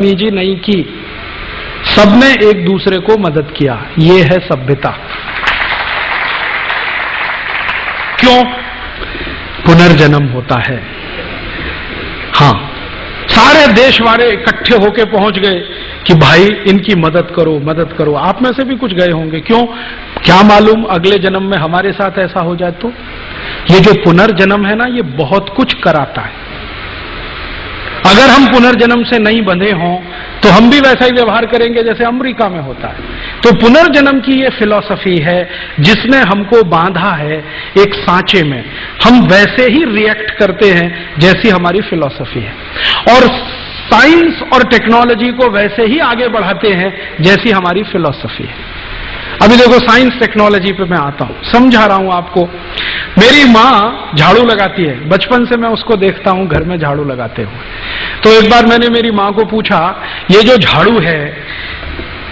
निजी नहीं की, सबने एक दूसरे को मदद किया। ये है सभ्यता। क्यों? पुनर्जन्म होता है। हाँ, सारे देश वाले इकट्ठे होके पहुंच गए कि भाई इनकी मदद करो, मदद करो। आप में से भी कुछ गए होंगे। क्यों? क्या मालूम अगले जन्म में हमारे साथ ऐसा हो जाए तो। ये जो पुनर्जन्म है ना, ये बहुत कुछ कराता है। अगर हम पुनर्जन्म से नहीं बंधे हों तो हम भी वैसा ही व्यवहार करेंगे जैसे अमेरिका में होता है। तो पुनर्जन्म की ये फिलॉसफी है जिसने हमको बांधा है एक सांचे में। हम वैसे ही रिएक्ट करते हैं जैसी हमारी फिलॉसफी है, और साइंस और टेक्नोलॉजी को वैसे ही आगे बढ़ाते हैं जैसी हमारी फिलॉसफी है। अभी देखो, साइंस टेक्नोलॉजी पे मैं आता हूं, समझा रहा हूं आपको। मेरी माँ झाड़ू लगाती है, बचपन से मैं उसको देखता हूं घर में झाड़ू लगाते हुए। तो एक बार मैंने मेरी माँ को पूछा, ये जो झाड़ू है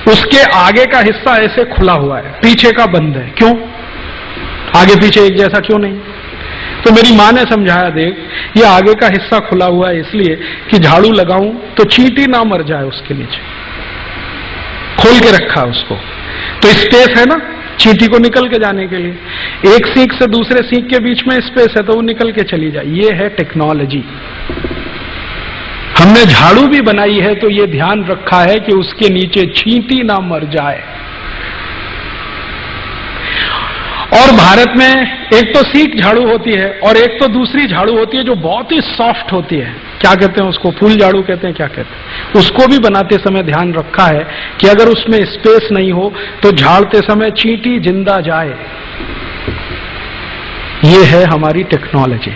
उसके आगे का हिस्सा ऐसे खुला हुआ है, पीछे का बंद है, क्यों? आगे पीछे एक जैसा क्यों नहीं? तो मेरी माँ ने समझाया, देख ये आगे का हिस्सा खुला हुआ है इसलिए कि झाड़ू लगाऊं तो चींटी ना मर जाए उसके नीचे, खोल के रखा है उसको, तो स्पेस है ना चींटी को निकल के जाने के लिए। एक सीख से दूसरे सीख के बीच में स्पेस है तो वो निकल के चली जाए। ये है टेक्नोलॉजी। हमने झाड़ू भी बनाई है तो ये ध्यान रखा है कि उसके नीचे चींटी ना मर जाए। और भारत में एक तो सीख झाड़ू होती है और एक तो दूसरी झाड़ू होती है जो बहुत ही सॉफ्ट होती है। क्या कहते हैं उसको? फूल झाड़ू कहते हैं, क्या कहते हैं? उसको भी बनाते समय ध्यान रखा है कि अगर उसमें स्पेस नहीं हो तो झाड़ते समय चींटी जिंदा जाए। ये है हमारी टेक्नोलॉजी।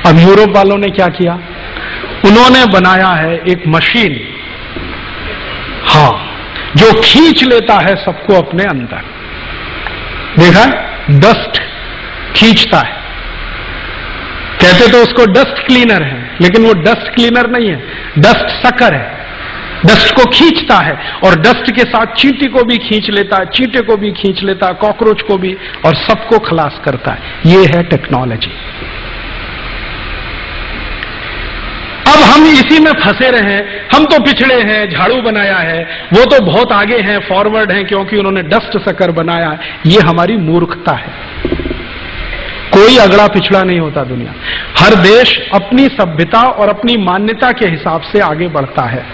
अब यूरोप वालों ने क्या किया? उन्होंने बनाया है एक मशीन, हाँ, जो खींच लेता है सबको अपने अंदर। देखा, डस्ट खींचता है। कहते तो उसको डस्ट क्लीनर है, लेकिन वो डस्ट क्लीनर नहीं है, डस्ट सकर है। डस्ट को खींचता है और डस्ट के साथ चींटी को भी खींच लेता है, चींटे को भी खींच लेता है, कॉकरोच को भी, और सबको खलास करता है। ये है टेक्नोलॉजी। अब हम इसी में फंसे रहे हैं। हम तो पिछड़े हैं, झाड़ू बनाया है, वो तो बहुत आगे हैं, फॉरवर्ड हैं क्योंकि उन्होंने डस्ट सकर बनाया है। ये हमारी मूर्खता है। कोई अगड़ा पिछड़ा नहीं होता दुनिया। हर देश अपनी सभ्यता और अपनी मान्यता के हिसाब से आगे बढ़ता है।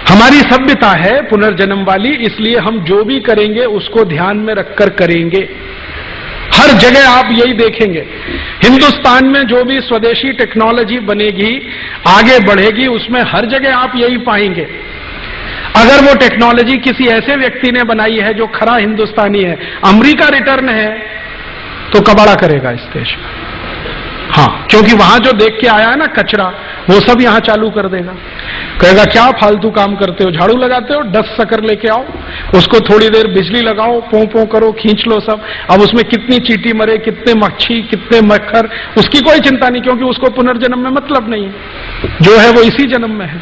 हमारी सभ्यता है पुनर्जन्म वाली, इसलिए हम जो भी करेंगे उसको ध्यान में रखकर करेंगे। हर जगह आप यही देखेंगे, हिंदुस्तान में जो भी स्वदेशी टेक्नोलॉजी बनेगी, आगे बढ़ेगी, उसमें हर जगह आप यही पाएंगे। अगर वो टेक्नोलॉजी किसी ऐसे व्यक्ति ने बनाई है जो खरा हिंदुस्तानी है, अमेरिका रिटर्न है, तो कबाड़ा करेगा इस देश में। हाँ, क्योंकि वहां जो देख के आया है ना कचरा, वो सब यहां चालू कर देगा। कहेगा क्या फालतू काम करते हो, झाड़ू लगाते हो, डस्ट सकर लेके आओ, उसको थोड़ी देर बिजली लगाओ, पों पों करो, खींच लो सब। अब उसमें कितनी चींटी मरे, कितने मच्छी, कितने मक्खर, उसकी कोई चिंता नहीं, क्योंकि उसको पुनर्जन्म में मतलब नहीं है। जो है वो इसी जन्म में है।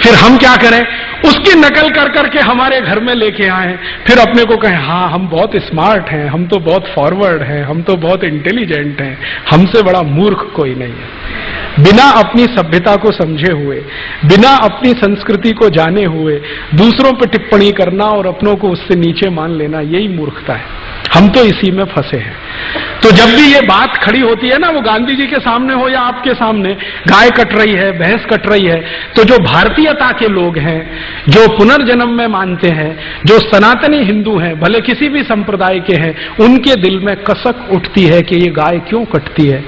फिर हम क्या करें? उसकी नकल कर करके हमारे घर में लेके आए, फिर अपने को कहें हाँ हम बहुत स्मार्ट हैं, हम तो बहुत फॉरवर्ड हैं, हम तो बहुत इंटेलिजेंट हैं, हमसे बड़ा मूर्ख कोई नहीं है। बिना अपनी सभ्यता को समझे हुए, बिना अपनी संस्कृति को जाने हुए दूसरों पर टिप्पणी करना और अपनों को उससे नीचे मान लेना, यही मूर्खता है। हम तो इसी में फंसे हैं। तो जब भी ये बात खड़ी होती है ना, वो गांधी जी के सामने हो या आपके सामने, गाय कट रही है, भैंस कट रही है, तो जो भारतीयता के लोग हैं, जो पुनर्जन्म में मानते हैं, जो सनातनी हिंदू हैं, भले किसी भी संप्रदाय के हैं, उनके दिल में कसक उठती है कि ये गाय क्यों कटती है।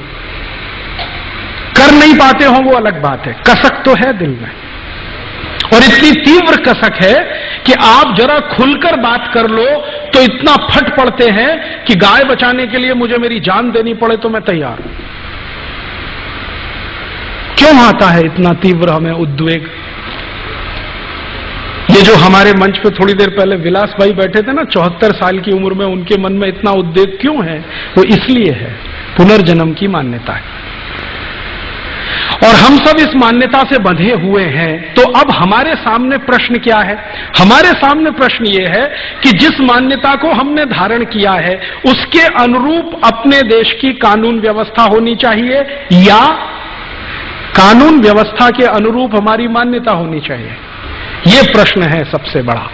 कर नहीं पाते हो वो अलग बात है, कसक तो है दिल में। और इतनी तीव्र कसक है कि आप जरा खुलकर बात कर लो तो इतना फट पड़ते हैं कि गाय बचाने के लिए मुझे मेरी जान देनी पड़े तो मैं तैयार हूं। क्यों आता है इतना तीव्र हमें उद्वेग? ये जो हमारे मंच पे थोड़ी देर पहले विलास भाई बैठे थे ना, 74 साल की उम्र में, उनके मन में इतना उद्वेग क्यों है? वो इसलिए है, पुनर्जन्म की मान्यता है। और हम सब इस मान्यता से बंधे हुए हैं। तो अब हमारे सामने प्रश्न क्या है? हमारे सामने प्रश्न यह है कि जिस मान्यता को हमने धारण किया है उसके अनुरूप अपने देश की कानून व्यवस्था होनी चाहिए, या कानून व्यवस्था के अनुरूप हमारी मान्यता होनी चाहिए। ये प्रश्न है सबसे बड़ा।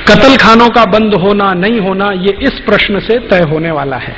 कत्ल खानों का बंद होना नहीं होना, ये इस प्रश्न से तय होने वाला है।